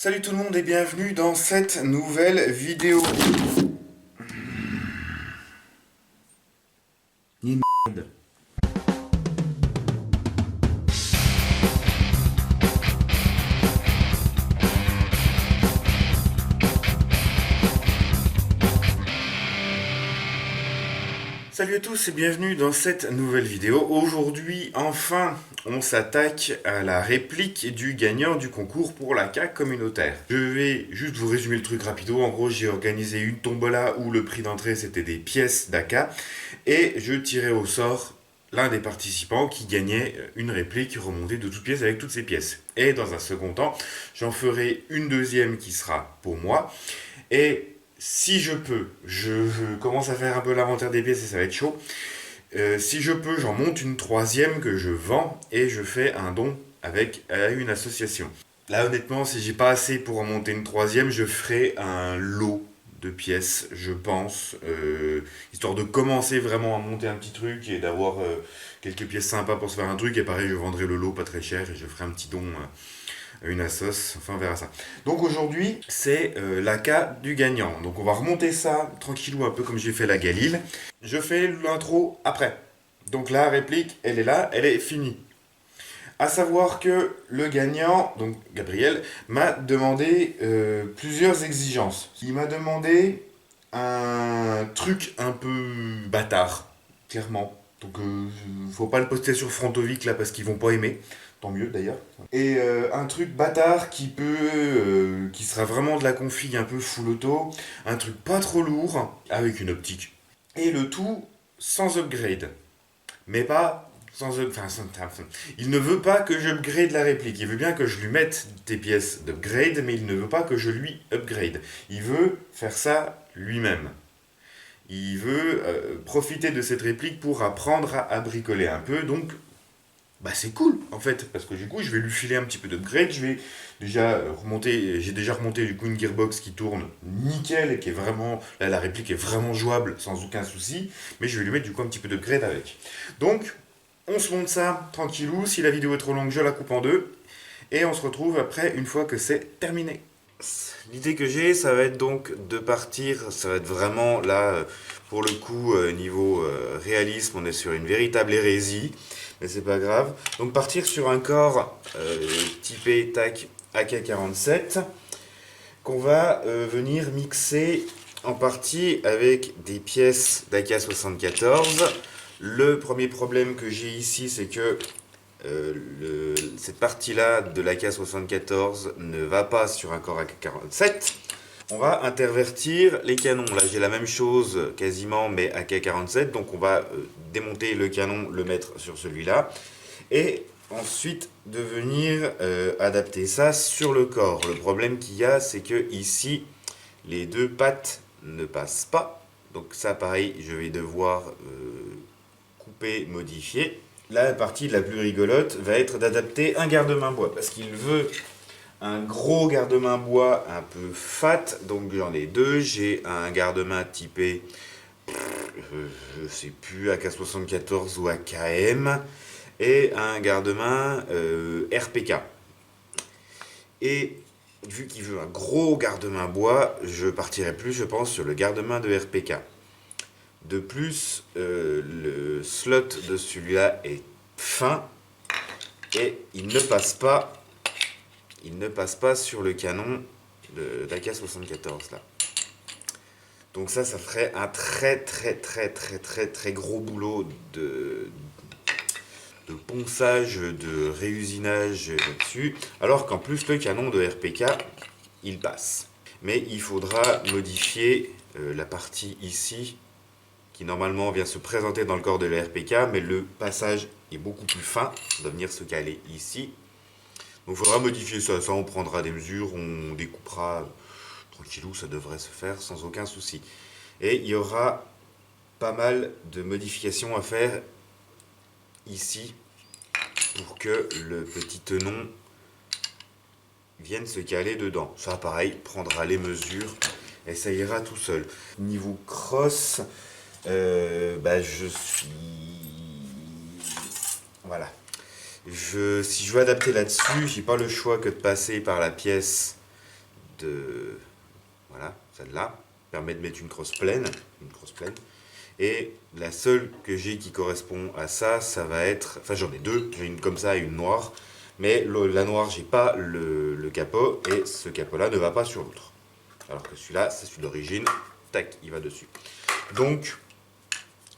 Salut tout le monde et bienvenue dans cette nouvelle vidéo. Ni une merde. Salut à tous et bienvenue dans cette nouvelle vidéo. Aujourd'hui, enfin, on s'attaque à la réplique du gagnant du concours pour l'AK communautaire. Je vais juste vous résumer le truc rapido. En gros, j'ai organisé une tombola où le prix d'entrée c'était des pièces d'AK et je tirais au sort l'un des participants qui gagnait une réplique remontée de toutes pièces avec toutes ces pièces. Et dans un second temps, j'en ferai une deuxième qui sera pour moi. Et si je peux, je commence à faire un peu l'inventaire des pièces et ça va être chaud. Si je peux, j'en monte une troisième que je vends et je fais un don à une association. Là, honnêtement, si j'ai pas assez pour en monter une troisième, je ferai un lot de pièces, je pense, histoire de commencer vraiment à monter un petit truc et d'avoir quelques pièces sympas pour se faire un truc. Et pareil, je vendrai le lot pas très cher et je ferai un petit don à une assos, enfin on verra ça. Donc aujourd'hui, c'est l'AK du gagnant. Donc on va remonter ça tranquillou, un peu comme j'ai fait la Galil. Je fais l'intro après. Donc la réplique, elle est là, elle est finie. À savoir que le gagnant, donc Gabriel, m'a demandé plusieurs exigences. Il m'a demandé un truc un peu bâtard, clairement. Donc faut pas le poster sur Frontovic là parce qu'ils vont pas aimer. Tant mieux d'ailleurs. Et un truc bâtard qui sera vraiment de la config un peu full auto. Un truc pas trop lourd, avec une optique. Et le tout sans upgrade. Mais pas sans il ne veut pas que j'upgrade la réplique. Il veut bien que je lui mette des pièces d'upgrade, mais il ne veut pas que je lui upgrade. Il veut faire ça lui-même. Il veut profiter de cette réplique pour apprendre à bricoler un peu. Donc, bah c'est cool en fait, parce que du coup, je vais lui filer un petit peu d'upgrade. Je vais déjà remonter. J'ai déjà remonté du coup une gearbox qui tourne nickel et qui est vraiment. Là, la réplique est vraiment jouable sans aucun souci. Mais je vais lui mettre du coup un petit peu d'upgrade avec. Donc, on se monte ça tranquillou. Si la vidéo est trop longue, je la coupe en deux. Et on se retrouve après une fois que c'est terminé. L'idée que j'ai, ça va être donc de partir, ça va être vraiment là, pour le coup, niveau réalisme, on est sur une véritable hérésie, mais c'est pas grave. Donc partir sur un corps typé TAC AK-47, qu'on va venir mixer en partie avec des pièces d'AK-74. Le premier problème que j'ai ici, c'est que cette partie-là de l'AK-74 ne va pas sur un corps AK-47. On va intervertir les canons. Là, j'ai la même chose quasiment, mais AK-47. Donc, on va démonter le canon, le mettre sur celui-là. Et ensuite, de venir adapter ça sur le corps. Le problème qu'il y a, c'est que ici, les deux pattes ne passent pas. Donc, ça, pareil, je vais devoir couper, modifier. La partie la plus rigolote va être d'adapter un garde-main bois parce qu'il veut un gros garde-main bois un peu fat, donc j'en ai deux. J'ai un garde-main typé, je sais plus, AK-74 ou AKM, et un garde-main RPK. Et vu qu'il veut un gros garde-main bois, je partirai plus, je pense, sur le garde-main de RPK. De plus, le slot de celui-là est fin et il ne passe pas sur le canon d'AK-74 là. Donc ça ferait un très gros boulot de ponçage, de réusinage là-dessus, alors qu'en plus le canon de RPK il passe. Mais il faudra modifier la partie ici qui normalement vient se présenter dans le corps de la RPK, mais le passage est beaucoup plus fin, ça doit venir se caler ici. Donc il faudra modifier ça, on prendra des mesures, on découpera tranquillou, ça devrait se faire sans aucun souci. Et il y aura pas mal de modifications à faire ici pour que le petit tenon vienne se caler dedans. Ça pareil, prendra les mesures et ça ira tout seul. Niveau cross, je suis... Voilà. Si je veux adapter là-dessus, j'ai pas le choix que de passer par la pièce voilà, celle-là, permet de mettre une crosse pleine, et la seule que j'ai qui correspond à ça, ça va être, enfin j'en ai deux, j'ai une comme ça et une noire, mais la noire, j'ai pas le capot, et ce capot-là ne va pas sur l'autre. Alors que celui-là, c'est celui d'origine, tac, il va dessus. Donc,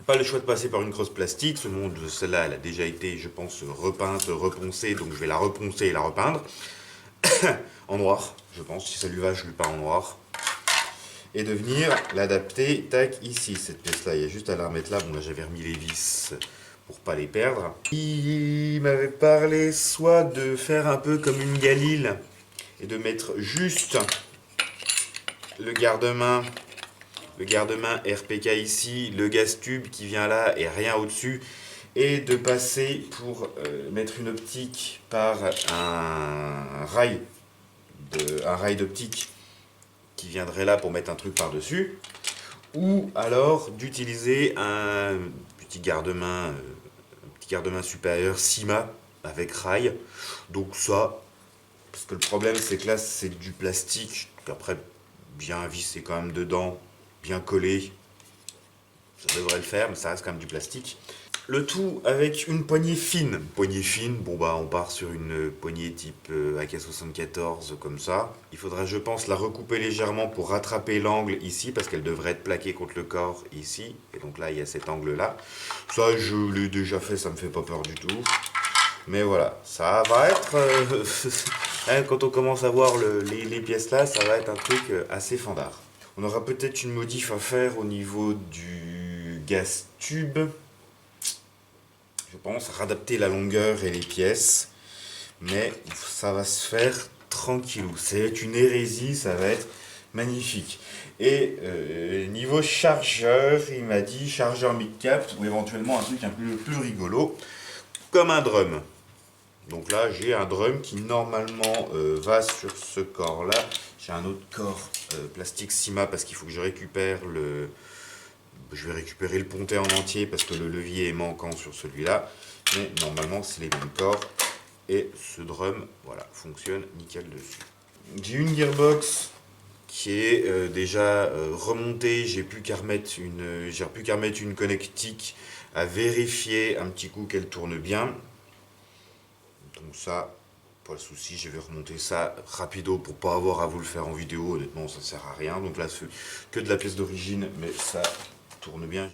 pas le choix de passer par une crosse plastique, celle-là, elle a déjà été, je pense, repeinte, reponcée, donc je vais la reponcer et la repeindre. En noir, je pense, si ça lui va, je lui peins en noir. Et de venir l'adapter, tac, ici, cette pièce-là, il y a juste à la remettre là. Bon, là, j'avais remis les vis pour pas les perdre. Il m'avait parlé soit de faire un peu comme une galil et de mettre juste le garde-main RPK ici, le gaz tube qui vient là et rien au-dessus, et de passer pour mettre une optique par un rail d'optique qui viendrait là pour mettre un truc par-dessus, ou alors d'utiliser un petit garde-main supérieur Cima avec rail. Donc ça, parce que le problème c'est que là c'est du plastique, après bien vissé quand même dedans, bien collé, ça devrait le faire, mais ça reste quand même du plastique. Le tout avec une poignée fine. Poignée fine, bon bah on part sur une poignée type AK-74 comme ça. Il faudra, je pense, la recouper légèrement pour rattraper l'angle ici, parce qu'elle devrait être plaquée contre le corps ici. Et donc là il y a cet angle là. Ça je l'ai déjà fait, ça me fait pas peur du tout. Mais voilà, ça va être... quand on commence à voir les pièces là, ça va être un truc assez fandard. On aura peut-être une modif à faire au niveau du gaz tube. Je pense réadapter la longueur et les pièces. Mais ça va se faire tranquillou. C'est une hérésie, ça va être magnifique. Et niveau chargeur, il m'a dit chargeur mid-cap ou éventuellement un truc un peu plus rigolo, comme un drum. Donc là, j'ai un drum qui normalement va sur ce corps-là. J'ai un autre corps plastique Cima parce qu'il faut que je récupère le... Je vais récupérer le pontet en entier parce que le levier est manquant sur celui-là. Mais normalement, c'est les mêmes corps. Et ce drum, voilà, fonctionne nickel dessus. J'ai une gearbox qui est déjà remontée. J'ai plus qu'à remettre une connectique à vérifier un petit coup qu'elle tourne bien. Donc ça, pas de souci, je vais remonter ça rapido pour pas avoir à vous le faire en vidéo. Honnêtement, ça sert à rien. Donc là, c'est que de la pièce d'origine, mais ça tourne bien.